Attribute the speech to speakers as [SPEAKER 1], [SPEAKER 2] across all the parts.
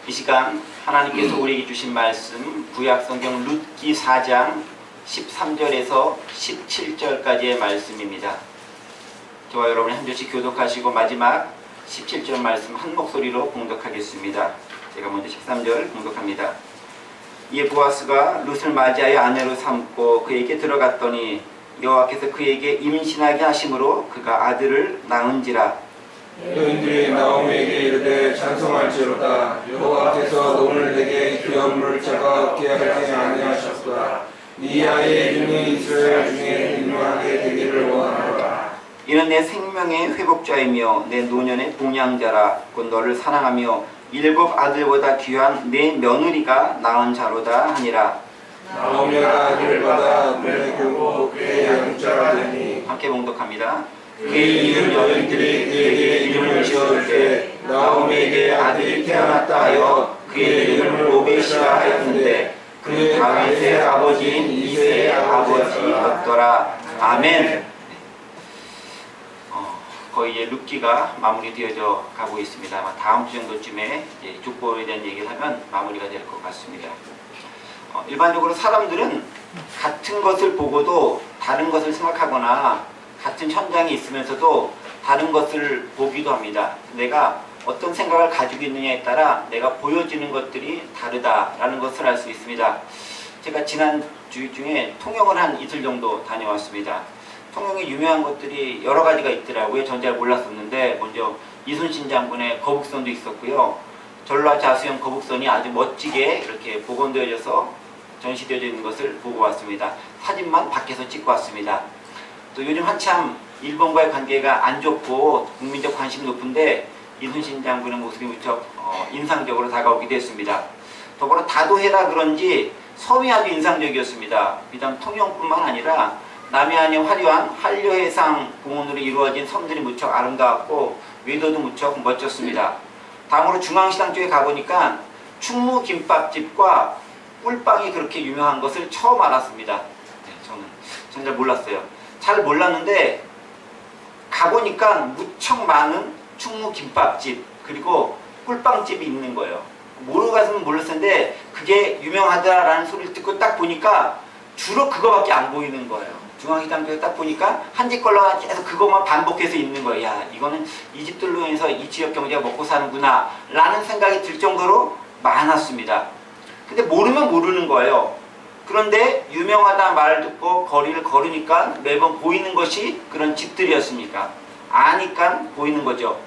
[SPEAKER 1] 이 시간 하나님께서 우리에게 주신 말씀 구약성경 룻기 4장 13절에서 17절까지의 말씀입니다. 저와 여러분이 한 절씩 교독하시고 마지막 17절 말씀 한 목소리로 공독하겠습니다. 제가 먼저 13절 공독합니다. 이에 보아스가 룻을 맞이하여 아내로 삼고 그에게 들어갔더니 여호와께서 그에게 임신하게 하심으로 그가 아들을 낳은지라.
[SPEAKER 2] 여인들이 나오미에게 이르되 찬송할지로다. 여호와께서 오늘 내게 귀염을 자가 얻게 하지 아니하셨도다. 이 아이의 이름이 이스라엘 중에 유명하게 되기를 원하노라.
[SPEAKER 1] 이는 내 생명의 회복자이며 내 노년의 동양자라. 곧 너를 사랑하며 7 아들보다 귀한 내 며느리가 낳은 자로다 하니라.
[SPEAKER 2] 나오미가 아들을 받아 눈에 교고 그의 양자가 되니.
[SPEAKER 1] 함께 봉독합니다.
[SPEAKER 2] 그의 이름 여인들이 그에게 이름을 지을 때 나오미에게 아들이 태어났다 하여 그의 이름을 오벳이라 하였는데 그 다윗의 아버지인 이새의 아버지였더라. 아멘.
[SPEAKER 1] 거의 이제 룻기가 마무리되어져 가고 있습니다. 아마 다음 주 정도쯤에 족보에 대한 얘기를 하면 마무리가 될 것 같습니다. 일반적으로 사람들은 같은 것을 보고도 다른 것을 생각하거나 같은 현장에 있으면서도 다른 것을 보기도 합니다. 내가 어떤 생각을 가지고 있느냐에 따라 내가 보여지는 것들이 다르다라는 것을 알 수 있습니다. 제가 지난 주 중에 통영을 한 이틀 정도 다녀왔습니다. 통영에 유명한 것들이 여러 가지가 있더라고요. 전 잘 몰랐었는데 먼저 이순신 장군의 거북선도 있었고요. 전라자수형 거북선이 아주 멋지게 이렇게 복원되어져서 전시되어져 있는 것을 보고 왔습니다. 사진만 밖에서 찍고 왔습니다. 또 요즘 한참 일본과의 관계가 안 좋고 국민적 관심이 높은데 이순신 장군의 모습이 무척 인상적으로 다가오기도 했습니다. 더불어 다도해라 그런지 섬이 아주 인상적이었습니다. 비단 통영뿐만 아니라 남해안의 화려한 한려해상 공원으로 이루어진 섬들이 무척 아름다웠고 외도도 무척 멋졌습니다. 다음으로 중앙시장 쪽에 가보니까 충무김밥집과 꿀빵이 그렇게 유명한 것을 처음 알았습니다. 저는 잘 몰랐어요. 잘 몰랐는데 가보니까 무척 많은 충무김밥집 그리고 꿀빵집이 있는 거예요. 모르고 갔으면 몰랐을 텐데 그게 유명하다라는 소리를 듣고 딱 보니까 주로 그거밖에 안 보이는 거예요. 중앙시장 쪽에 딱 보니까 한 집 걸로 계속 그것만 반복해서 있는 거예요. 야, 이거는 이 집들로 인해서 이 지역 경제가 먹고 사는구나 라는 생각이 들 정도로 많았습니다. 근데 모르면 모르는 거예요. 그런데 유명하다 말을 듣고 거리를 걸으니까 매번 보이는 것이 그런 집들이었습니까? 아니까 보이는 거죠.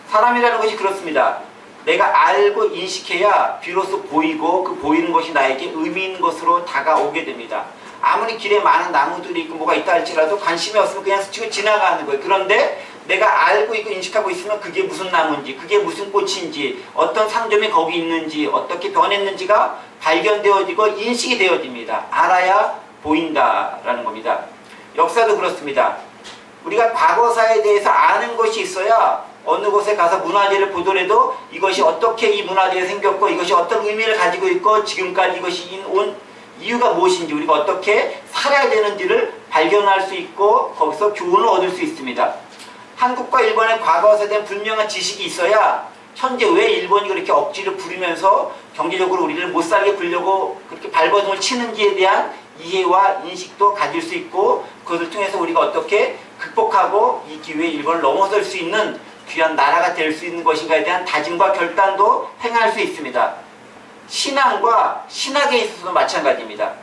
[SPEAKER 1] 사람이라는 것이 그렇습니다. 내가 알고 인식해야 비로소 보이고 그 보이는 것이 나에게 의미 있는 것으로 다가오게 됩니다. 아무리 길에 많은 나무들이 있고 뭐가 있다 할지라도 관심이 없으면 그냥 스치고 지나가는 거예요. 그런데 내가 알고 있고 인식하고 있으면 그게 무슨 나무인지 그게 무슨 꽃인지 어떤 상점이 거기 있는지 어떻게 변했는지가 발견되어지고 인식이 되어집니다. 알아야 보인다라는 겁니다. 역사도 그렇습니다. 우리가 과거사에 대해서 아는 것이 있어야 어느 곳에 가서 문화재를 보더라도 이것이 어떻게 이 문화재가 생겼고 이것이 어떤 의미를 가지고 있고 지금까지 이것이 온 이유가 무엇인지 우리가 어떻게 살아야 되는지를 발견할 수 있고 거기서 교훈을 얻을 수 있습니다. 한국과 일본의 과거사에 대한 분명한 지식이 있어야 현재 왜 일본이 그렇게 억지를 부리면서 경제적으로 우리를 못 살게 굴려고 그렇게 발버둥을 치는지에 대한 이해와 인식도 가질 수 있고 그것을 통해서 우리가 어떻게 극복하고 이 기회에 일본을 넘어설 수 있는 귀한 나라가 될 수 있는 것인가에 대한 다짐과 결단도 행할 수 있습니다. 신앙과 신학에 있어서도 마찬가지입니다.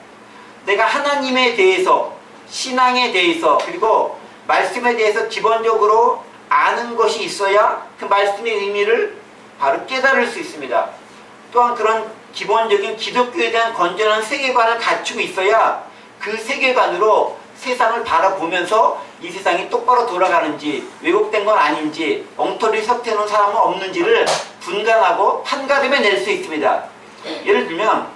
[SPEAKER 1] 내가 하나님에 대해서 신앙에 대해서 그리고 말씀에 대해서 기본적으로 아는 것이 있어야 그 말씀의 의미를 바로 깨달을 수 있습니다. 또한 그런 기본적인 기독교에 대한 건전한 세계관을 갖추고 있어야 그 세계관으로 세상을 바라보면서 이 세상이 똑바로 돌아가는지 왜곡된 건 아닌지 엉터리 서태는 사람은 없는지를 분간하고 판가름해 낼 수 있습니다. 예를 들면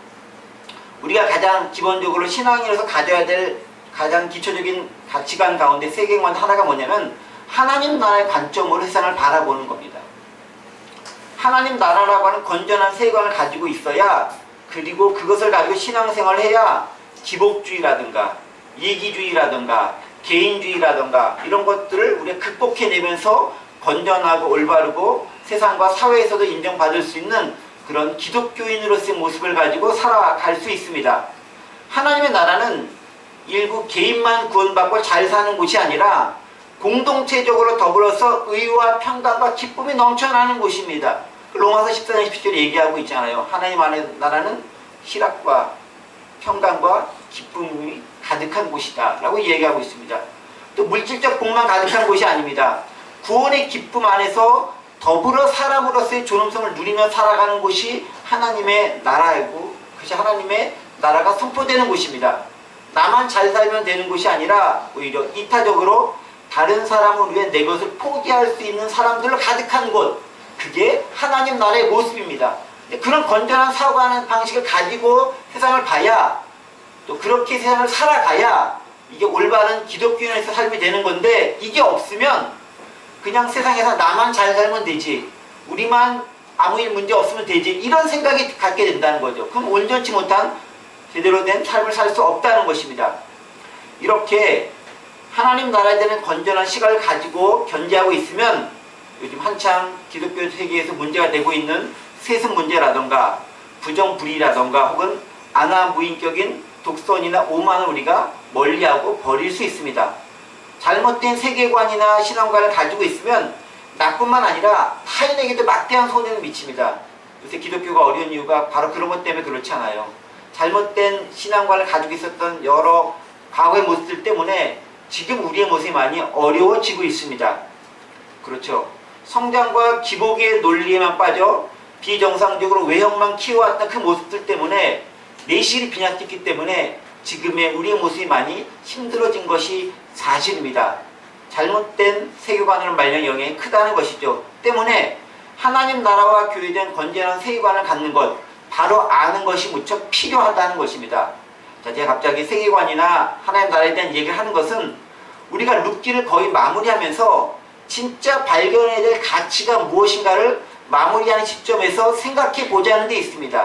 [SPEAKER 1] 우리가 가장 기본적으로 신앙인으로서 가져야 될 가장 기초적인 가치관 가운데 세계관 하나가 뭐냐면 하나님 나라의 관점으로 세상을 바라보는 겁니다. 하나님 나라라고 하는 건전한 세계관을 가지고 있어야 그리고 그것을 가지고 신앙생활을 해야 기복주의라든가 이기주의라든가 개인주의라든가 이런 것들을 우리가 극복해내면서 건전하고 올바르고 세상과 사회에서도 인정받을 수 있는 그런 기독교인으로서의 모습을 가지고 살아갈 수 있습니다. 하나님의 나라는 일부 개인만 구원받고 잘 사는 곳이 아니라 공동체적으로 더불어서 의와 평강과 기쁨이 넘쳐나는 곳입니다. 로마서 14장 17절에 얘기하고 있잖아요. 하나님 안의 나라는 희락과 평강과 기쁨이 가득한 곳이다 라고 얘기하고 있습니다. 또 물질적 복만 가득한 곳이 아닙니다. 구원의 기쁨 안에서 더불어 사람으로서의 존엄성을 누리며 살아가는 곳이 하나님의 나라이고, 그것이 하나님의 나라가 선포되는 곳입니다. 나만 잘 살면 되는 곳이 아니라 오히려 이타적으로 다른 사람을 위해 내 것을 포기할 수 있는 사람들로 가득한 곳, 그게 하나님 나라의 모습입니다. 그런 건전한 사고하는 방식을 가지고 세상을 봐야, 또 그렇게 세상을 살아가야 이게 올바른 기독교인에서 삶이 되는 건데, 이게 없으면 그냥 세상에서 나만 잘 살면 되지, 우리만 아무 일 문제 없으면 되지, 이런 생각이 갖게 된다는 거죠. 그럼 온전치 못한 제대로 된 삶을 살 수 없다는 것입니다. 이렇게 하나님 나라에 대한 건전한 시각을 가지고 견지하고 있으면 요즘 한창 기독교 세계에서 문제가 되고 있는 세습 문제라던가 부정불의라던가 혹은 안하무인격인 독선이나 오만을 우리가 멀리하고 버릴 수 있습니다. 잘못된 세계관이나 신앙관을 가지고 있으면 나뿐만 아니라 타인에게도 막대한 손해를 미칩니다. 요새 기독교가 어려운 이유가 바로 그런 것 때문에 그렇잖아요. 잘못된 신앙관을 가지고 있었던 여러 과거의 모습들 때문에 지금 우리의 모습이 많이 어려워지고 있습니다. 그렇죠. 성장과 기복의 논리에만 빠져 비정상적으로 외형만 키워왔던 그 모습들 때문에 내실이 빈약했기 때문에 지금의 우리의 모습이 많이 힘들어진 것이 사실입니다. 잘못된 세계관으로 말려는 영향이 크다는 것이죠. 때문에 하나님 나라와 교회된 건전한 세계관을 갖는 것, 바로 아는 것이 무척 필요하다는 것입니다. 자, 제가 갑자기 세계관이나 하나님 나라에 대한 얘기를 하는 것은 우리가 룻기를 거의 마무리하면서 진짜 발견해야 될 가치가 무엇인가를 마무리하는 시점에서 생각해 보자는 데 있습니다.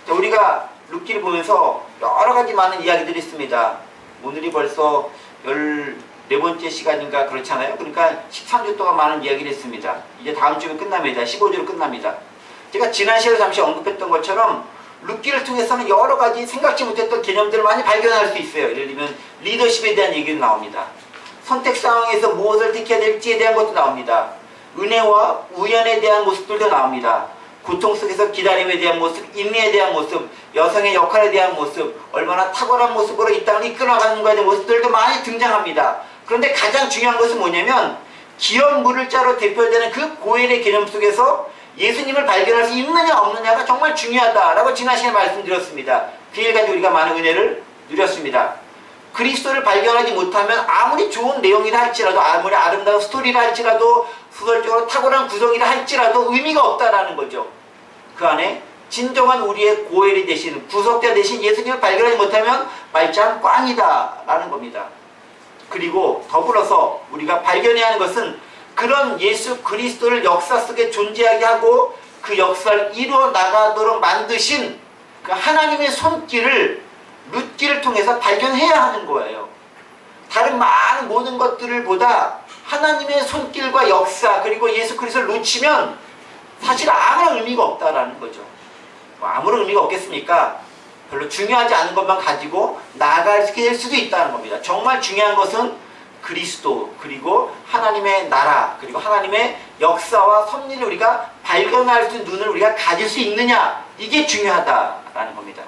[SPEAKER 1] 자, 우리가 룻기를 보면서 여러 가지 많은 이야기들이 있습니다. 오늘이 벌써 14번째 시간인가 그렇잖아요. 그러니까 13주 동안 많은 이야기를 했습니다. 이제 다음 주면 끝납니다. 15주로 끝납니다. 제가 지난 시간에 잠시 언급했던 것처럼 룻기를 통해서는 여러 가지 생각지 못했던 개념들을 많이 발견할 수 있어요. 예를 들면 리더십에 대한 얘기도 나옵니다. 선택 상황에서 무엇을 택해야 될지에 대한 것도 나옵니다. 은혜와 우연에 대한 모습들도 나옵니다. 고통 속에서 기다림에 대한 모습, 인내에 대한 모습, 여성의 역할에 대한 모습, 얼마나 탁월한 모습으로 이 땅을 이끌어가는 것에 대한 모습들도 많이 등장합니다. 그런데 가장 중요한 것은 뭐냐면 기업 물을자로 대표되는 그 고엘의 개념 속에서 예수님을 발견할 수 있느냐 없느냐가 정말 중요하다라고 지난 시간에 말씀드렸습니다. 그 일 가지고 우리가 많은 은혜를 누렸습니다. 그리스도를 발견하지 못하면 아무리 좋은 내용이라 할지라도, 아무리 아름다운 스토리라 할지라도, 소설적으로 탁월한 구성이라 할지라도 의미가 없다라는 거죠. 그 안에 진정한 우리의 고엘이 되신, 구속자 되신 예수님을 발견하지 못하면 말짱 꽝이다라는 겁니다. 그리고 더불어서 우리가 발견해야 하는 것은 그런 예수 그리스도를 역사 속에 존재하게 하고 그 역사를 이루어 나가도록 만드신 그 하나님의 손길을 룻기를 통해서 발견해야 하는 거예요. 다른 많은 모든 것들을 보다 하나님의 손길과 역사, 그리고 예수 그리스도를 놓치면 사실 아무런 의미가 없다라는 거죠. 뭐 아무런 의미가 없겠습니까? 별로 중요하지 않은 것만 가지고 나아갈 수도 있다는 겁니다. 정말 중요한 것은 그리스도, 그리고 하나님의 나라, 그리고 하나님의 역사와 섭리를 우리가 발견할 수 있는 눈을 우리가 가질 수 있느냐, 이게 중요하다라는 겁니다.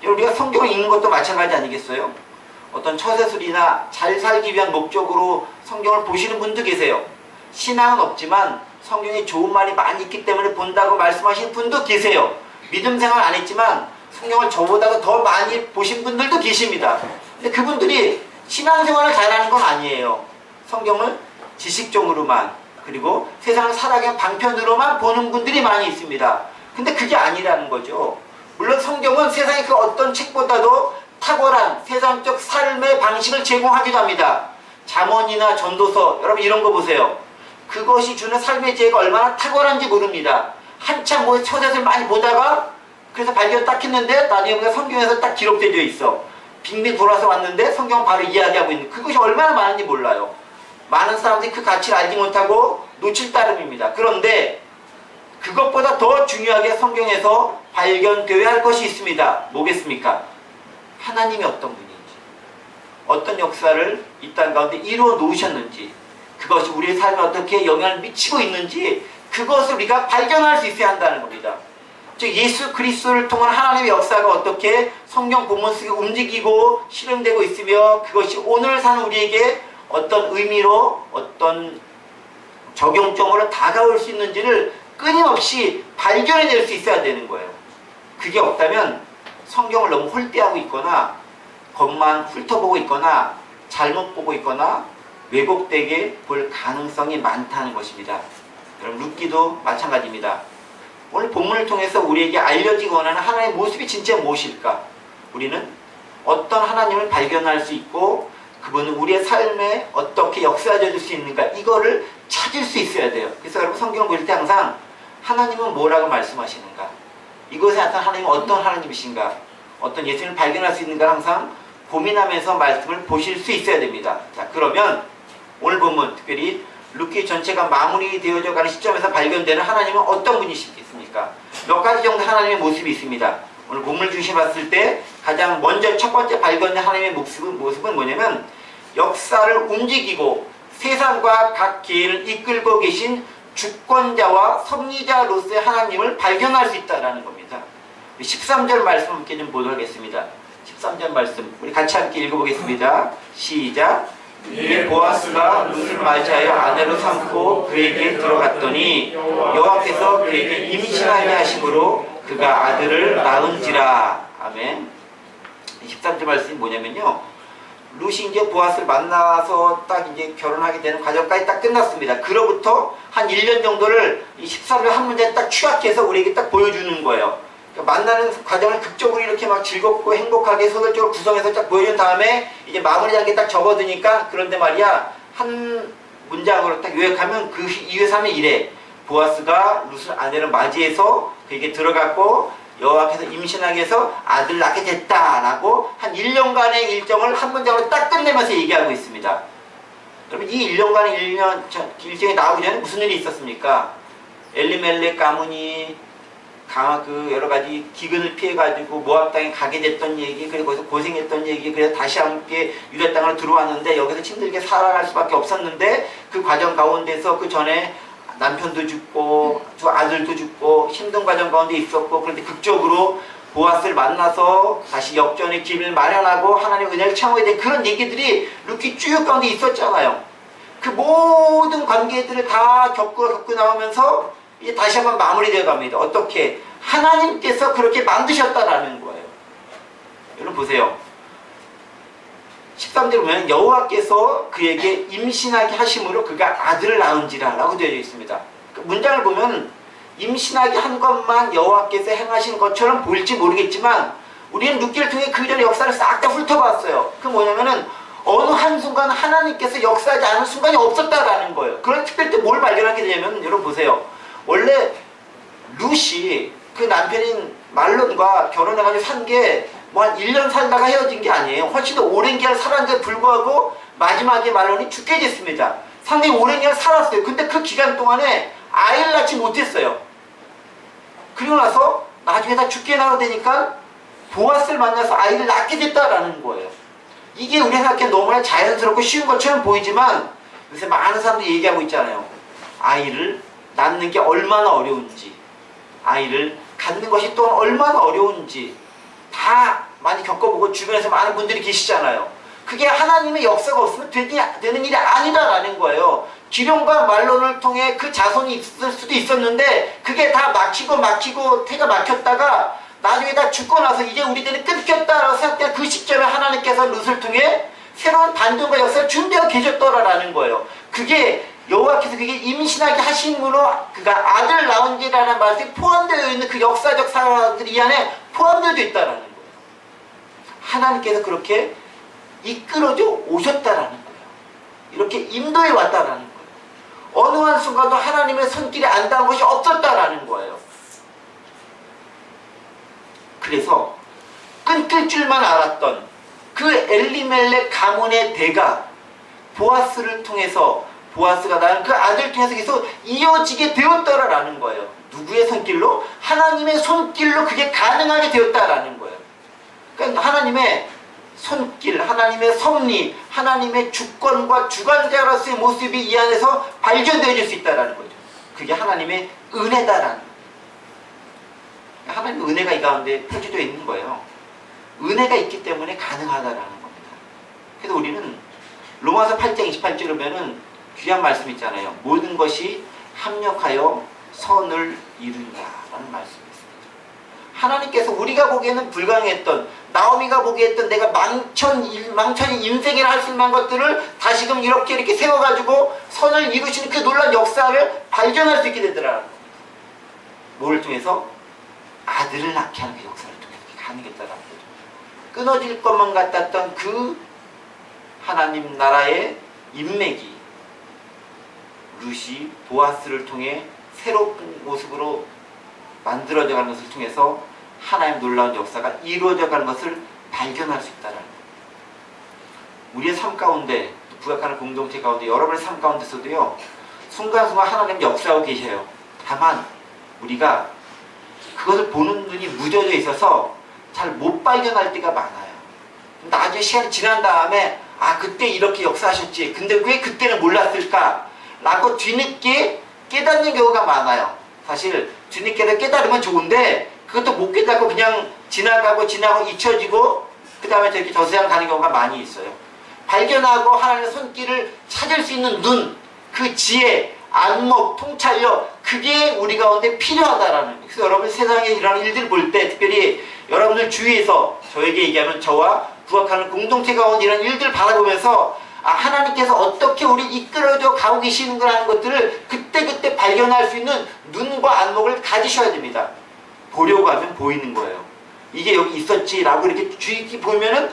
[SPEAKER 1] 우리가 성경을 읽는 것도 마찬가지 아니겠어요? 어떤 처세술이나 잘 살기 위한 목적으로 성경을 보시는 분도 계세요. 신앙은 없지만 성경에 좋은 말이 많이 있기 때문에 본다고 말씀하시는 분도 계세요. 믿음 생활 안 했지만 성경을 저보다 더 많이 보신 분들도 계십니다. 근데 그분들이 신앙생활을 잘하는 건 아니에요. 성경을 지식적으로만, 그리고 세상을 살아가는 방편으로만 보는 분들이 많이 있습니다. 근데 그게 아니라는 거죠. 물론 성경은 세상의 그 어떤 책보다도 탁월한 세상적 삶의 방식을 제공하기도 합니다. 잠언이나 전도서, 여러분 이런 거 보세요. 그것이 주는 삶의 지혜가 얼마나 탁월한지 모릅니다. 한참 뭐 서재를 많이 보다가 그래서 발견 딱 했는데 나중에 보니까 성경에서 딱 기록되어 있어. 빙빙 돌아서 왔는데 성경은 바로 이야기하고 있는, 그것이 얼마나 많은지 몰라요. 많은 사람들이 그 가치를 알지 못하고 놓칠 따름입니다. 그런데 그것보다 더 중요하게 성경에서 발견되어야 할 것이 있습니다. 뭐겠습니까? 하나님이 어떤 분인지, 어떤 역사를 이 땅 가운데 이루어 놓으셨는지, 그것이 우리의 삶에 어떻게 영향을 미치고 있는지, 그것을 우리가 발견할 수 있어야 한다는 겁니다. 즉 예수 그리스도를 통한 하나님의 역사가 어떻게 성경 본문 속에 움직이고 실행되고 있으며, 그것이 오늘 사는 우리에게 어떤 의미로, 어떤 적용점으로 다가올 수 있는지를 끊임없이 발견해낼 수 있어야 되는 거예요. 그게 없다면 성경을 너무 홀대하고 있거나 겉만 훑어보고 있거나 잘못 보고 있거나 왜곡되게 볼 가능성이 많다는 것입니다. 여러분, 룻기도 마찬가지입니다. 오늘 본문을 통해서 우리에게 알려지기 원하는 하나님의 모습이 진짜 무엇일까? 우리는 어떤 하나님을 발견할 수 있고 그분은 우리의 삶에 어떻게 역사해 줄 수 있는가, 이거를 찾을 수 있어야 돼요. 그래서 여러분, 성경 볼 때 항상 하나님은 뭐라고 말씀하시는가, 이것에 나타난 하나님은 어떤 하나님이신가, 어떤 예수님을 발견할 수 있는가 항상 고민하면서 말씀을 보실 수 있어야 됩니다. 자, 그러면 오늘 본문, 특별히 룻기 전체가 마무리되어져 가는 시점에서 발견되는 하나님은 어떤 분이시겠습니까? 몇 가지 정도 하나님의 모습이 있습니다. 오늘 본문을 중심에 봤을 때 가장 먼저 첫 번째 발견된 하나님의 모습은 뭐냐면, 역사를 움직이고 세상과 각 개인을 이끌고 계신 주권자와 섭리자로서의 하나님을 발견할 수 있다는 겁니다. 13절 말씀 함께 좀 보도록 하겠습니다. 13절 말씀 우리 같이 함께 읽어보겠습니다. 시작. 이에 보아스가 룻을 맞이하여 아내로 삼고 그에게 들어갔더니 여호와께서 그에게 임신하게 하심으로 그가 아들을 낳은지라. 아멘. 13절 말씀이 뭐냐면요, 룻이 이제 보아스를 만나서 딱 이제 결혼하게 되는 과정까지 딱 끝났습니다. 그로부터 한 1년 정도를 이 13절 한 문제에 딱 취약해서 우리에게 딱 보여주는 거예요. 그러니까 만나는 과정을 극적으로 이렇게 막 즐겁고 행복하게 소설적으로 구성해서 딱 보여준 다음에 이제 마무리 단계 딱 접어드니까, 그런데 말이야, 한 문장으로 딱 요약하면 그 이후의 삶이 이래. 보아스가 룻을 아내를 맞이해서 그에게 들어갔고 여호와께서 임신하게 해서 아들 낳게 됐다라고 한 1년간의 일정을 한 문장으로 딱 끝내면서 얘기하고 있습니다. 여러분, 이 1년간의 일정이 나오기 전에 무슨 일이 있었습니까? 엘리멜렉 가문이 그 여러 가지 기근을 피해가지고 모압 땅에 가게 됐던 얘기, 그리고 거기서 고생했던 얘기, 그래서 다시 함께 유다 땅으로 들어왔는데 여기서 힘들게 살아갈 수밖에 없었는데, 그 과정 가운데서 그 전에 남편도 죽고 두 아들도 죽고 힘든 과정 가운데 있었고, 그런데 극적으로 보아스를 만나서 다시 역전의 길을 마련하고 하나님의 은혜를 체험하게 된 그런 얘기들이 룻기 쭉 가운데 있었잖아요. 그 모든 관계들을 다 겪고 나오면서 이제 다시 한번 마무리되어 갑니다. 어떻게? 하나님께서 그렇게 만드셨다라는 거예요. 여러분 보세요. 13절 보면 여호와께서 그에게 임신하게 하심으로 그가 아들을 낳은지라 라고 되어 있습니다. 그 문장을 보면 임신하게 한 것만 여호와께서 행하신 것처럼 보일지 모르겠지만, 우리는 룻기를 통해 그 전의 역사를 싹 다 훑어봤어요. 그 뭐냐면은 어느 한순간 하나님께서 역사하지 않은 순간이 없었다라는 거예요. 그런 특별히 또 뭘 발견하게 되냐면, 여러분 보세요. 원래 룻이 그 남편인 말론과 결혼해가지고 산 게 뭐 한 1년 살다가 헤어진 게 아니에요. 훨씬 더 오랜 기간 살았는데 불구하고 마지막에 말론이 죽게 됐습니다. 상당히 오랜 기간 살았어요. 근데 그 기간 동안에 아이를 낳지 못했어요. 그리고 나서 나중에 다 죽게 나가 되니까 보아스를 만나서 아이를 낳게 됐다라는 거예요. 이게 우리 생각에 너무나 자연스럽고 쉬운 것처럼 보이지만, 요새 많은 사람들이 얘기하고 있잖아요. 아이를 낳는 게 얼마나 어려운지, 아이를 갖는 것이 또 얼마나 어려운지 다 많이 겪어보고 주변에서 많은 분들이 계시잖아요. 그게 하나님의 역사가 없으면 되는 일이 아니다라는 거예요. 기룡과 말론을 통해 그 자손이 있을 수도 있었는데 그게 다 막히고 태가 막혔다가 나중에 다 죽고 나서 이제 우리들이 끊겼다라고 생각된 그 시점에 하나님께서 룻을 통해 새로운 반전과 역사를 준비하고 계셨더라라는 거예요. 그게 여호와께서 그게 임신하게 하심으로 그가 아들을 낳은지라는 말씀이 포함되어 있는 그 역사적 사실이 이 안에 포함되어 있다라는 거예요. 하나님께서 그렇게 이끌어져 오셨다라는 거예요. 이렇게 인도해 왔다라는 거예요. 어느 한순간도 하나님의 손길이 안 닿은 것이 없었다라는 거예요. 그래서 끊길 줄만 알았던 그 엘리멜렉 가문의 대가 보아스를 통해서, 보아스가 낳은 그 아들을 통해서 계속 이어지게 되었더라라는 거예요. 누구의 손길로? 하나님의 손길로 그게 가능하게 되었다라는 거예요. 그러니까 하나님의 손길, 하나님의 섭리, 하나님의 주권과 주관자로서의 모습이 이 안에서 발견되어질 수 있다는 거죠. 그게 하나님의 은혜다라는 거예요. 하나님의 은혜가 이 가운데 표시되어 있는 거예요. 은혜가 있기 때문에 가능하다라는 겁니다. 그래서 우리는 로마서 8장 28절에 보면은 귀한 말씀 있잖아요. 모든 것이 합력하여 선을 이룬다라는 말씀이 있습니다. 하나님께서 우리가 보기에는 불가능했던, 나오미가 보기에 했던 내가 망천인 인생이라 할 수 있는 것들을 다시금 이렇게 세워가지고 선을 이루시는 그 놀라운 역사를 발견할 수 있게 되더라는 겁니다. 뭐를 통해서? 아들을 낳게 하는 그 역사를 통해서 가능했다라는 거죠. 끊어질 것만 같았던 그 하나님 나라의 인맥이 룻이 보아스를 통해 새로운 모습으로 만들어져 가는 것을 통해서 하나님 놀라운 역사가 이루어져 가는 것을 발견할 수 있다는 거예요. 우리의 삶 가운데, 부각하는 공동체 가운데, 여러분의 삶 가운데서도요, 순간순간 하나님 역사하고 계셔요. 다만 우리가 그것을 보는 눈이 무뎌져 있어서 잘 못 발견할 때가 많아요. 나중에 시간이 지난 다음에 아, 그때 이렇게 역사하셨지, 근데 왜 그때는 몰랐을까? 라고 뒤늦게 깨닫는 경우가 많아요. 사실 뒤늦게 깨달으면 좋은데 그것도 못 깨닫고 그냥 지나가고 잊혀지고 그 다음에 저렇게 저 세상 가는 경우가 많이 있어요. 발견하고 하나님의 손길을 찾을 수 있는 눈, 그 지혜, 안목, 통찰력, 그게 우리 가운데 필요하다라는 거예요. 그래서 여러분 세상에 일어나는 일들을 볼 때, 특별히 여러분들 주위에서, 저에게 얘기하면 저와 부각하는 공동체 가운데 이런 일들을 바라보면서 아, 하나님께서 어떻게 우리 이끌어져 가고 계시는가라는 것들을 그때그때 발견할 수 있는 눈과 안목을 가지셔야 됩니다. 보려고 하면 보이는 거예요. 이게 여기 있었지라고 이렇게 주의 깊게 보면은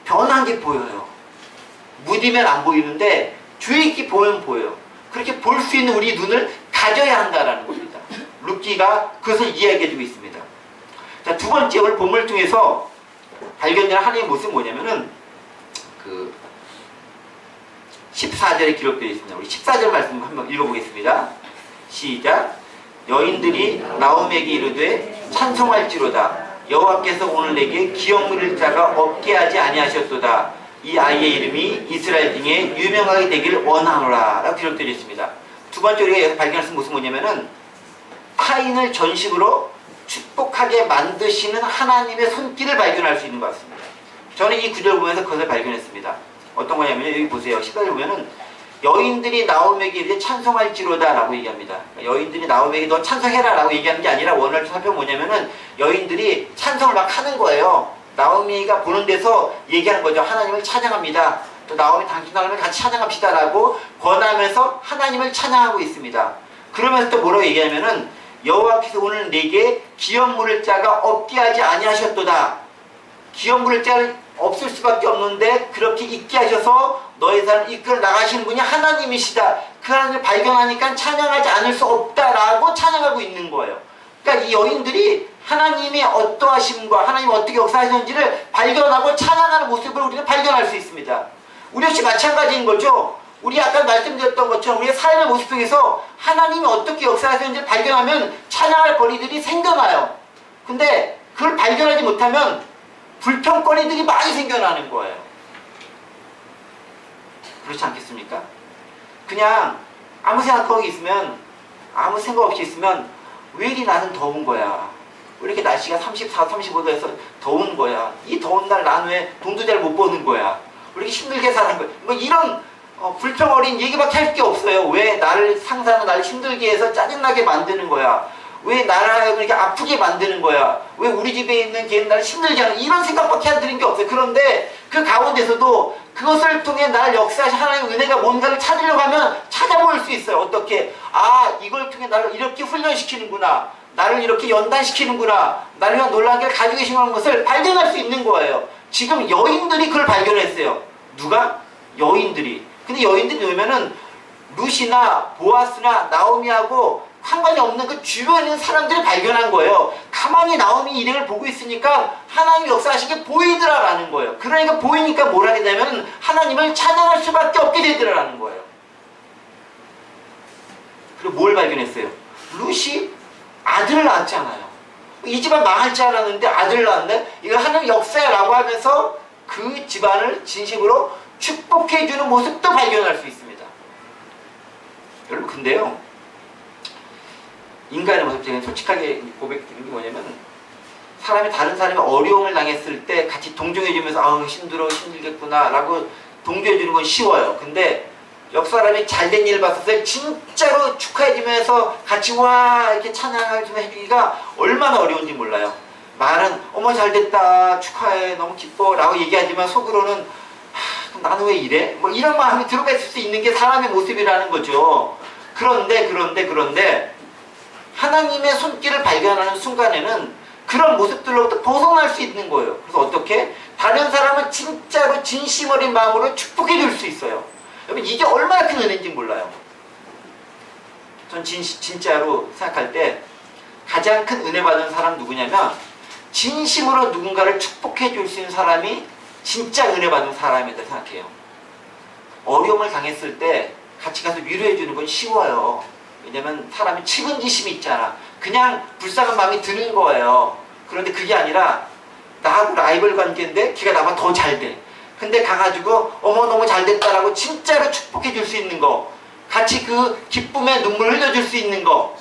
[SPEAKER 1] 변한 게 보여요. 무디면 안 보이는데 주의 깊게 보면 보여요. 그렇게 볼 수 있는 우리 눈을 가져야 한다라는 겁니다. 룻기가 그것을 이야기해주고 있습니다. 자, 두 번째, 오늘 본문을 통해서 발견되는 하나님의 모습은 뭐냐면은 그 14절에 기록되어 있습니다. 우리 14절 말씀 한번 읽어보겠습니다. 시작. 여인들이 나오미에게 이르되 찬송할지로다. 여호와께서 오늘 내게 기업 물을 자가 없게 하지 아니하셨도다. 이 아이의 이름이 이스라엘 중에 유명하게 되길 원하노라 라고 기록되어 있습니다. 두 번째 우리가 여기서 발견할 수 있는 모습은 뭐냐면은 타인을 전식으로 축복하게 만드시는 하나님의 손길을 발견할 수 있는 것 같습니다. 저는 이 구절을 보면서 그것을 발견했습니다. 어떤 거냐면 여기 보세요. 14절 보면은 여인들이 나오미에게 이제 찬송할지로다 라고 얘기합니다. 여인들이 나오미에게 너 찬송해라 라고 얘기하는 게 아니라 원어를 살펴보면 뭐냐면은 여인들이 찬송을 막 하는 거예요. 나오미가 보는 데서 얘기하는 거죠. 하나님을 찬양합니다. 또 나오미 당신 하나님을 같이 찬양합시다 라고 권하면서 하나님을 찬양하고 있습니다. 그러면서 또 뭐라고 얘기하면은 여호와께서 오늘 내게 기업 물을 자가 없게 하지 아니하셨도다. 기업 물을 자는 없을 수밖에 없는데 그렇게 있게 하셔서 너의 삶을 이끌어 나가시는 분이 하나님이시다. 그 하나님을 발견하니까 찬양하지 않을 수 없다라고 찬양하고 있는 거예요. 그러니까 이 여인들이 하나님의 어떠하심과 하나님이 어떻게 역사하시는지를 발견하고 찬양하는 모습을 우리는 발견할 수 있습니다. 우리 역시 마찬가지인 거죠. 우리 아까 말씀드렸던 것처럼 우리의 삶의 모습 속에서 하나님이 어떻게 역사하시는지를 발견하면 찬양할 거리들이 생겨나요. 근데 그걸 발견하지 못하면 불평거리들이 많이 생겨나는 거예요. 그렇지 않겠습니까? 그냥 아무 생각하고 있으면, 아무 생각 없이 있으면 왜 이리 나는 더운 거야? 왜 이렇게 날씨가 34, 35도에서 더운 거야? 이 더운 날 난 왜 돈도 잘 못 버는 거야? 왜 이렇게 힘들게 사는 거야? 뭐 이런 불평 어린 얘기밖에 할 게 없어요. 왜 나를 상사는 나를 힘들게 해서 짜증나게 만드는 거야? 왜 나를 이렇게 아프게 만드는 거야? 왜 우리 집에 있는 걔는 나를 힘들게 하는, 이런 생각밖에 안 드는 게 없어요. 그런데 그 가운데서도 그것을 통해 나를 역사하신 하나님의 은혜가 뭔가를 찾으려고 하면 찾아볼 수 있어요. 어떻게? 아, 이걸 통해 나를 이렇게 훈련시키는구나. 나를 이렇게 연단시키는구나. 나를 위한 놀라운 길을 가지고 계시는 것을 발견할 수 있는 거예요. 지금 여인들이 그걸 발견했어요. 누가? 여인들이. 근데 여인들이 보면은 룻이나 보아스나 나오미하고 상관이 없는 그 주변에 있는 사람들이 발견한 거예요. 가만히 나오미 일행을 보고 있으니까 하나님이 역사하신 게 보이더라라는 거예요. 그러니까 보이니까 뭘 하게 되면 하나님을 찬양할 수밖에 없게 되더라라는 거예요. 그리고 뭘 발견했어요? 룻이 아들을 낳았잖아요. 이 집안 망할 줄 알았는데 아들을 낳았네? 이거 하나님 역사라고 하면서 그 집안을 진심으로 축복해주는 모습도 발견할 수 있습니다. 여러분, 근데요, 인간의 모습, 제가 솔직하게 고백드리는 게 뭐냐면, 사람이 다른 사람이 어려움을 당했을 때 같이 동정해주면서 아우 힘들겠구나 라고 동조해주는 건 쉬워요. 근데 옆 사람이 잘된 일 봤을 때 진짜로 축하해주면서 같이 와 이렇게 찬양을 좀 해주기가 얼마나 어려운지 몰라요. 말은 어머 잘됐다 축하해 너무 기뻐 라고 얘기하지만 속으로는 나는 왜 이래? 뭐 이런 마음이 들어가 있을 수 있는 게 사람의 모습이라는 거죠. 그런데 하나님의 손길을 발견하는 순간에는 그런 모습들로부터 벗어날 수 있는 거예요. 그래서 어떻게? 다른 사람은 진짜로 진심 어린 마음으로 축복해 줄 수 있어요. 여러분, 이게 얼마나 큰 은혜인지 몰라요. 전 진짜로 생각할 때 가장 큰 은혜 받은 사람 누구냐면, 진심으로 누군가를 축복해 줄 수 있는 사람이 진짜 은혜 받은 사람이다 생각해요. 어려움을 당했을 때 같이 가서 위로해 주는 건 쉬워요. 왜냐면 사람이 측은지심이 있잖아. 그냥 불쌍한 마음이 드는 거예요. 그런데 그게 아니라 나하고 라이벌 관계인데 걔가 나보다 더 잘 돼. 근데 가가지고 어머 너무 잘 됐다라고 진짜로 축복해 줄 수 있는 거, 같이 그 기쁨에 눈물 흘려줄 수 있는 거,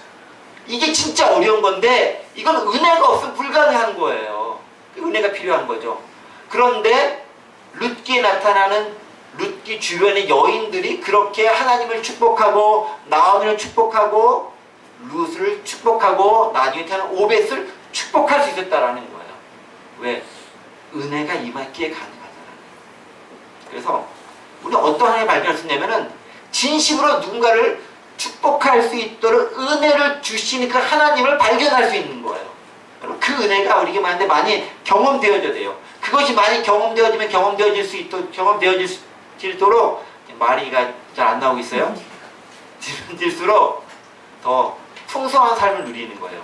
[SPEAKER 1] 이게 진짜 어려운 건데 이건 은혜가 없으면 불가능한 거예요. 은혜가 필요한 거죠. 그런데 룻기에 나타나는 룻기 주변의 여인들이 그렇게 하나님을 축복하고 나오미를 축복하고 룻을 축복하고 나중에 태어난 오벳을 축복할 수 있었다라는 거예요. 왜? 은혜가 임했기에 가능하잖아요. 그래서 우리는 어떤 하나님을 발견할 수 있냐면은 진심으로 누군가를 축복할 수 있도록 은혜를 주시는 그 하나님을 발견할 수 있는 거예요. 여러분, 그 은혜가 우리에게 많이 경험되어져야 돼요. 그것이 많이 경험되어지면 경험되어질수록 말이가 잘 안 나오고 있어요. 질수록 더 풍성한 삶을 누리는 거예요.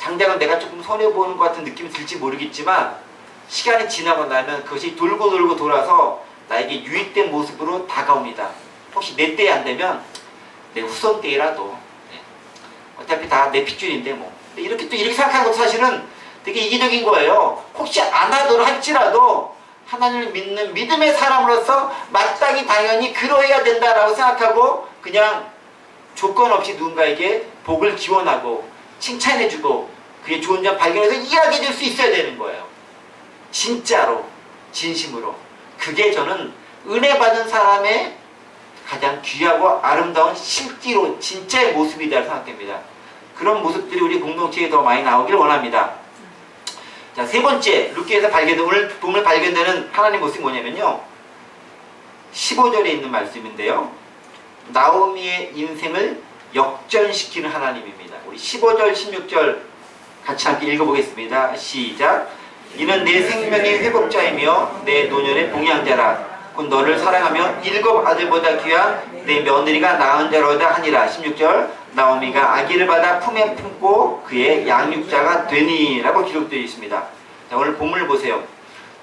[SPEAKER 1] 당장은 내가 조금 손해보는 것 같은 느낌이 들지 모르겠지만 시간이 지나고 나면 그것이 돌고 돌아서 나에게 유익된 모습으로 다가옵니다. 혹시 내 때에 안 되면 내 후손 때라도 어차피 다 내 핏줄인데 뭐 이렇게 생각하는 것도 사실은 되게 이기적인 거예요. 혹시 안 하도록 할지라도 하나님을 믿는 믿음의 사람으로서 마땅히 당연히 그러해야 된다라고 생각하고 그냥 조건 없이 누군가에게 복을 기원하고 칭찬해주고 그의 좋은 점 발견해서 이야기해줄 수 있어야 되는 거예요. 진짜로 진심으로. 그게 저는 은혜 받은 사람의 가장 귀하고 아름다운 실기로 진짜의 모습이다 생각됩니다. 그런 모습들이 우리 공동체에 더 많이 나오길 원합니다. 자, 세 번째, 룻기에서 오늘 보면 발견되는 하나님 모습이 뭐냐면요, 15절에 있는 말씀인데요, 나오미의 인생을 역전시키는 하나님입니다. 우리 15절, 16절 같이 함께 읽어보겠습니다. 시작. 이는 내 생명의 회복자이며 내 노년의 봉양자라. 곧 너를 사랑하며 7 아들보다 귀한 내 며느리가 낳은 자로다 하니라. 16절. 나오미가 아기를 받아 품에 품고 그의 양육자가 되니 라고 기록되어 있습니다. 자, 오늘 본문을 보세요.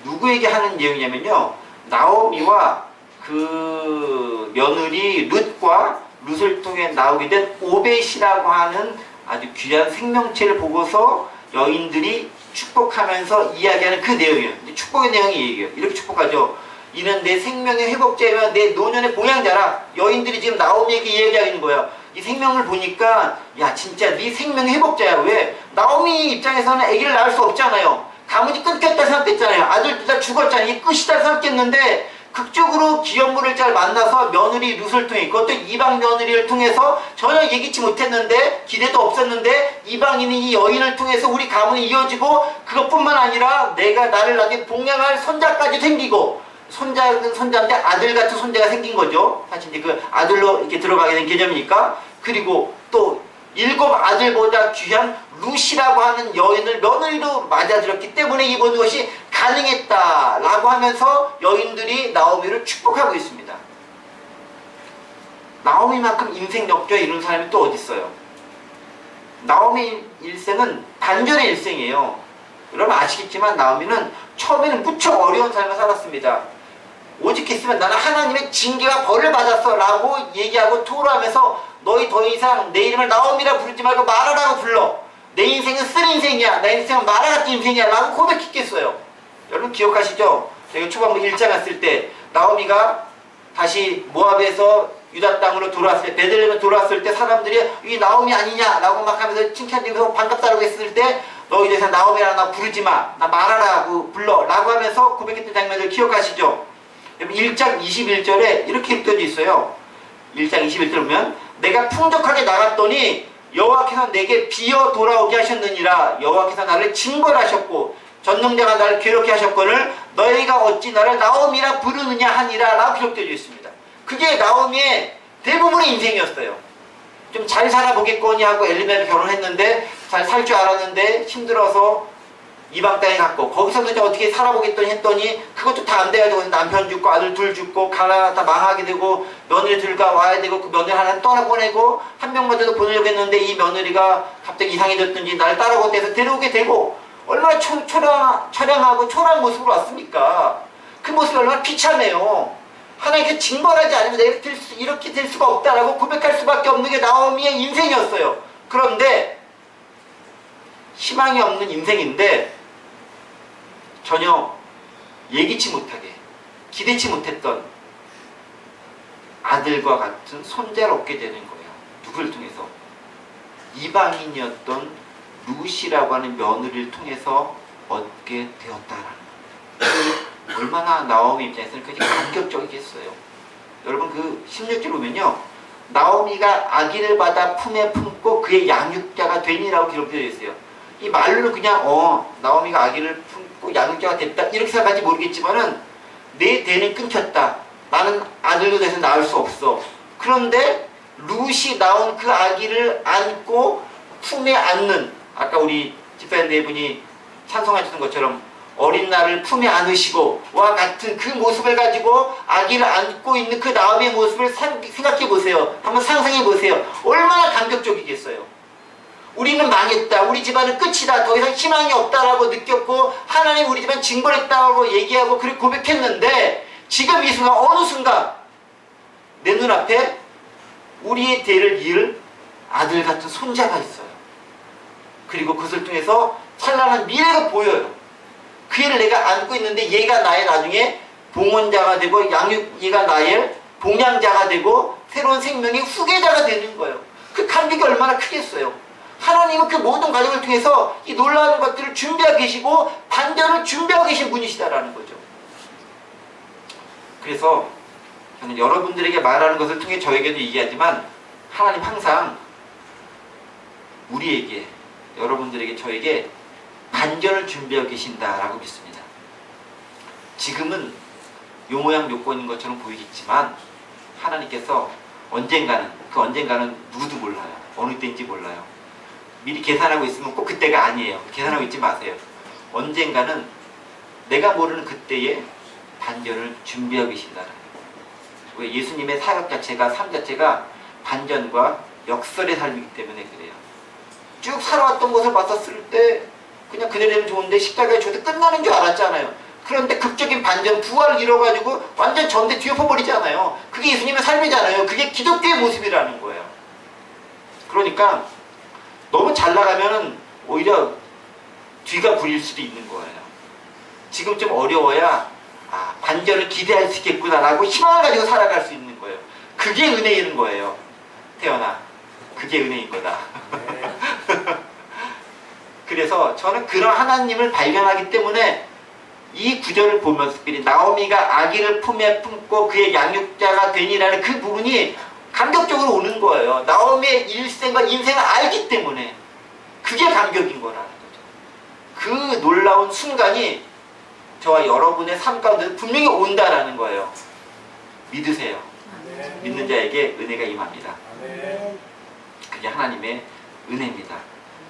[SPEAKER 1] 누구에게 하는 내용이냐면요, 나오미와 그 며느리 룻과 룻을 통해 나오게 된 오벳이라고 하는 아주 귀한 생명체를 보고서 여인들이 축복하면서 이야기하는 그 내용이에요. 축복의 내용이 얘기해요. 이렇게 축복하죠. 이는 내 생명의 회복자이며 내 노년의 봉양자라. 여인들이 지금 나오미에게 이야기하는 거예요. 이 생명을 보니까 야 진짜 네 생명의 회복자야. 왜? 나오미 입장에서는 아기를 낳을 수 없잖아요. 가문이 끊겼다 생각했잖아요. 아들도 다 죽었잖아요. 이게 끝이다 생각했는데 극적으로 기업물을 잘 만나서 며느리 룻을 통해, 그것도 이방 며느리를 통해서 전혀 예기치 못했는데 기대도 없었는데 이방인이 이 여인을 통해서 우리 가문이 이어지고, 그것뿐만 아니라 내가 나를 낳게 봉양할 손자까지 생기고, 손자는 손자인데 아들 같은 손자가 생긴 거죠. 사실 이제 그 아들로 이렇게 들어가게 된 개념이니까. 그리고 또 7 아들보다 귀한 룻이라고 하는 여인을 며느리로 맞아들였기 때문에 이 모든 것이 가능했다라고 하면서 여인들이 나오미를 축복하고 있습니다. 나오미만큼 인생 역전에 이룬 사람이 또 어디 있어요? 나오미 일생은 반전의 일생이에요. 여러분 아시겠지만 나오미는 처음에는 무척 어려운 삶을 살았습니다. 오죽했으면 나는 하나님의 징계와 벌을 받았어 라고 얘기하고 토로하면서 너희 더 이상 내 이름을 나옴이라 부르지 말고 마라라고 불러. 내 인생은 쓴 인생이야. 내 인생은 마라 같은 인생이야 라고 고백했겠어요. 여러분 기억하시죠? 저희가 초반부 1장 갔을 때 나오미가 다시 모압에서 유다 땅으로 돌아왔을 때, 베들레헴에 돌아왔을 때 사람들이 이 나오미 아니냐 라고 막 하면서 칭찬드리면서 반갑다라고 했을 때 너희 대해서 나오미라 나 부르지 마. 나 마라라고 불러 라고 하면서 고백했던 장면을 기억하시죠? 1장 21절에 이렇게 읽혀져 있어요. 1장 21절 보면 내가 풍족하게 나갔더니 여호와께서 내게 비어 돌아오게 하셨느니라. 여호와께서 나를 징벌하셨고 전능자가 나를 괴롭게 하셨거늘 너희가 어찌 나를 나오미라 부르느냐 하니라 라고 기록되어 있습니다. 그게 나오미의 대부분의 인생이었어요. 좀 잘 살아보겠거니 하고 엘리멜과 결혼했는데 잘 살 줄 알았는데 힘들어서 이방 땅에 갔고 거기서도 이제 어떻게 살아보겠더니 했더니 그것도 다 안 돼가지고 남편 죽고 아들 둘 죽고 가나 다 망하게 되고 며느리 둘과 와야 되고 그 며느리 하나는 떠나보내고 한 명마저도 보내려고 했는데 이 며느리가 갑자기 이상해졌든지 나를 따라오고 해서 데려오게 되고 얼마나 처량하고 초라한 모습으로 왔습니까? 그 모습이 얼마나 비참해요. 하나님께 징벌하지 않으면 내가 이렇게 될 수가 없다라고 고백할 수밖에 없는 게 나오미의 인생이었어요. 그런데 희망이 없는 인생인데 전혀 예기치 못하게 기대치 못했던 아들과 같은 손자를 얻게 되는 거예요. 누구를 통해서? 이방인이었던 루시라고 하는 며느리를 통해서 얻게 되었다라는 거예요. 얼마나 나오미 입장에서는 굉장히 감격적이겠어요. 여러분 그 16절 보면요. 나오미가 아기를 받아 품에 품고 그의 양육자가 되니라고 기록되어 있어요. 이 말로는 그냥 나오미가 아기를 품고 양육자가 됐다 이렇게 생각할지 모르겠지만은 내 대는 끊겼다. 나는 아들로 돼서 낳을 수 없어. 그런데 룻이 낳은 그 아기를 안고 품에 안는 아까 우리 집사님 네 분이 찬송하셨던 것처럼 어린 나를 품에 안으시고 와 같은 그 모습을 가지고 아기를 안고 있는 그 나오미의 모습을 생각해 보세요. 한번 상상해 보세요. 얼마나 감격적이겠어요. 우리는 망했다. 우리 집안은 끝이다. 더 이상 희망이 없다라고 느꼈고 하나님 우리 집안 징벌했다고 얘기하고 그렇게 고백했는데 지금 이 순간 어느 순간 내 눈앞에 우리의 대를 이을 아들 같은 손자가 있어요. 그리고 그것을 통해서 찬란한 미래가 보여요. 그 애를 내가 안고 있는데 얘가 나의 나중에 봉헌자가 되고 얘가 나의 봉양자가 되고 새로운 생명의 후계자가 되는 거예요. 그 감격이 얼마나 크겠어요. 하나님은 그 모든 과정을 통해서 이 놀라운 것들을 준비하고 계시고 반전을 준비하고 계신 분이시다라는 거죠. 그래서 저는 여러분들에게 말하는 것을 통해 저에게도 얘기하지만 하나님 항상 우리에게 여러분들에게 저에게 반전을 준비하고 계신다라고 믿습니다. 지금은 요 모양 요건인 것처럼 보이겠지만 하나님께서 언젠가는 그 언젠가는 누구도 몰라요. 어느 때인지 몰라요. 미리 계산하고 있으면 꼭 그때가 아니에요. 계산하고 있지 마세요. 언젠가는 내가 모르는 그때에 반전을 준비하고 계신다라는 거예요. 예수님의 사역 자체가 삶 자체가 반전과 역설의 삶이기 때문에 그래요. 쭉 살아왔던 것을 봤었을 때 그냥 그대로 되면 좋은데 십자가에 죽을 때 끝나는 줄 알았잖아요. 그런데 극적인 반전, 부활을 이뤄가지고 완전 전대 뒤엎어버리잖아요. 그게 예수님의 삶이잖아요. 그게 기독교의 모습이라는 거예요. 그러니까 너무 잘 나가면은 오히려 뒤가 부릴 수도 있는 거예요. 지금 좀 어려워야 반전을 기대할 수 있겠구나라고 희망을 가지고 살아갈 수 있는 거예요. 그게 은혜인 거예요. 태연아, 그게 은혜인 거다. 그래서 저는 그런 하나님을 발견하기 때문에 이 구절을 보면서 나오미가 아기를 품에 품고 그의 양육자가 되니라는 그 부분이 감격적으로 오는 거예요. 나오미의 일생과 인생을 알기 때문에 그게 감격인 거라는 거죠. 그 놀라운 순간이 저와 여러분의 삶 가운데 분명히 온다라는 거예요. 믿으세요. 믿는 자에게 은혜가 임합니다. 그게 하나님의 은혜입니다.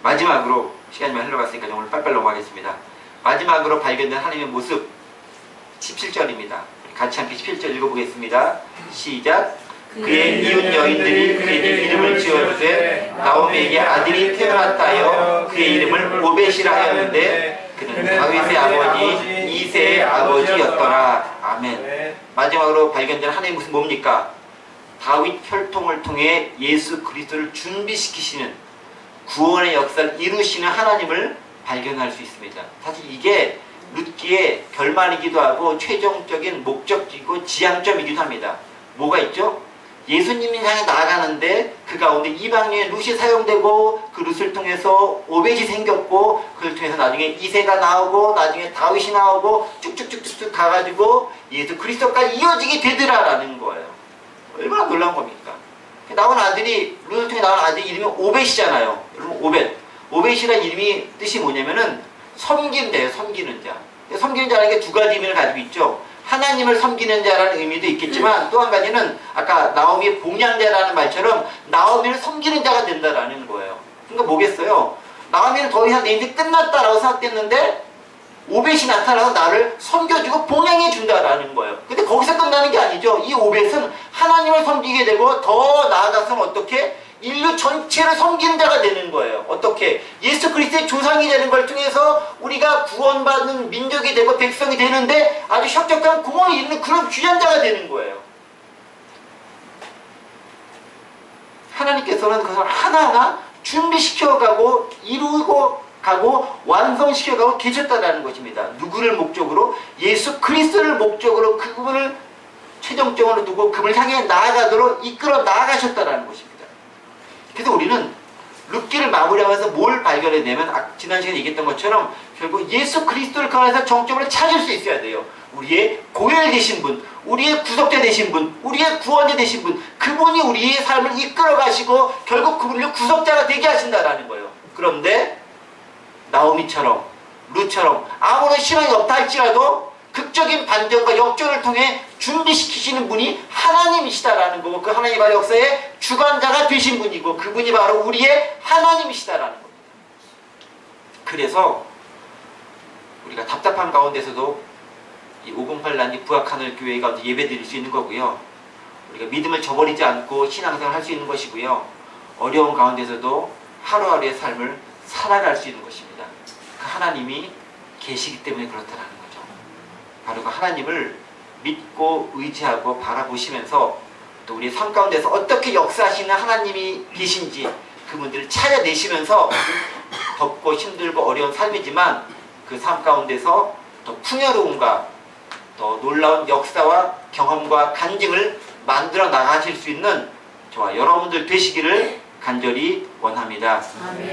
[SPEAKER 1] 마지막으로 시간이 많이 흘러갔으니까 오늘 빨리빨리 넘어가겠습니다. 마지막으로 발견된 하나님의 모습 17절입니다. 같이 함께 17절 읽어보겠습니다. 시작. 그의 이웃 여인들이 그에게 이름을 지어주되 나오미에게 아들이 태어났다 하여 그의 이름을 오벳이라 하였는데 그는 다윗의 아버지 이새의 아버지였더라. 아멘. 아멘.
[SPEAKER 2] 네.
[SPEAKER 1] 마지막으로 발견된 하나님의 모습은 뭡니까? 다윗 혈통을 통해 예수 그리스도를 준비시키시는 구원의 역사를 이루시는 하나님을 발견할 수 있습니다. 사실 이게 룻기의 결말이기도 하고 최종적인 목적이고 지향점이기도 합니다. 뭐가 있죠? 예수님이 향해 나아가는데 그 가운데 이방인의 룻이 사용되고 그 룻을 통해서 오벳이 생겼고 그를 통해서 나중에 이새가 나오고 나중에 다윗이 나오고 쭉쭉쭉쭉 가가지고 예수 그리스도까지 이어지게 되더라라는 거예요. 얼마나 놀라운 겁니까? 나온 아들이 룻을 통해 나온 아들이 이름이 오벳이잖아요. 여러분 오벳이라는 이름이 뜻이 뭐냐면은 섬기는 자예요. 섬기는 자. 섬기는 자라는 게 두 가지 의미를 가지고 있죠. 하나님을 섬기는 자라는 의미도 있겠지만 또 한 가지는 아까 나오미의 봉양자라는 말처럼 나오미를 섬기는 자가 된다라는 거예요. 그러니까 뭐겠어요? 나오미는 더 이상 내 인생 끝났다라고 생각했는데 오벳이 나타나서 나를 섬겨주고 봉양해 준다라는 거예요. 근데 거기서 끝나는 게 아니죠. 이 오벳은 하나님을 섬기게 되고 더 나아가서는 어떻게? 인류 전체를 섬기는 자가 되는 거예요. 어떻게? 예수 그리스도의 조상이 되는 걸 통해서 우리가 구원받는 민족이 되고 백성이 되는데 아주 혁혁한 공헌을 이루는 그런 귀한 자가 되는 거예요. 하나님께서는 그것을 하나하나 준비시켜가고 이루고 가고 완성시켜가고 계셨다는 것입니다. 누구를 목적으로? 예수 그리스도를 목적으로 그분을 최종적으로 두고 그분을 향해 나아가도록 이끌어 나아가셨다는 것입니다. 그래서 우리는 룻기를 마무리하면서 뭘 발견해내면 지난 시간에 얘기했던 것처럼 결국 예수 그리스도를 통해서 정점을 찾을 수 있어야 돼요. 우리의 고열 되신 분, 우리의 구속자 되신 분, 우리의 구원자 되신 분, 그분이 우리의 삶을 이끌어 가시고 결국 그분을 구속자가 되게 하신다라는 거예요. 그런데 나오미처럼 룻처럼 아무런 신앙이 없다 할지라도 극적인 반전과 역전을 통해 준비시키시는 분이 하나님이시다라는 거고 그 하나님 바로 역사의 주관자가 되신 분이고 그분이 바로 우리의 하나님이시다라는 겁니다. 그래서 우리가 답답한 가운데서도 이 508란이 부학하늘 교회 가운데 예배 드릴 수 있는 거고요. 우리가 믿음을 저버리지 않고 신앙생활 할 수 있는 것이고요. 어려운 가운데서도 하루하루의 삶을 살아갈 수 있는 것입니다. 그 하나님이 계시기 때문에 그렇다라는 거죠. 바로 그 하나님을 믿고 의지하고 바라보시면서 또 우리의 삶 가운데서 어떻게 역사하시는 하나님이 계신지 그분들을 찾아내시면서 덥고 힘들고 어려운 삶이지만 그 삶 가운데서 더 풍요로움과 더 놀라운 역사와 경험과 간증을 만들어 나가실 수 있는 저와 여러분들 되시기를 간절히 원합니다.
[SPEAKER 3] 아멘.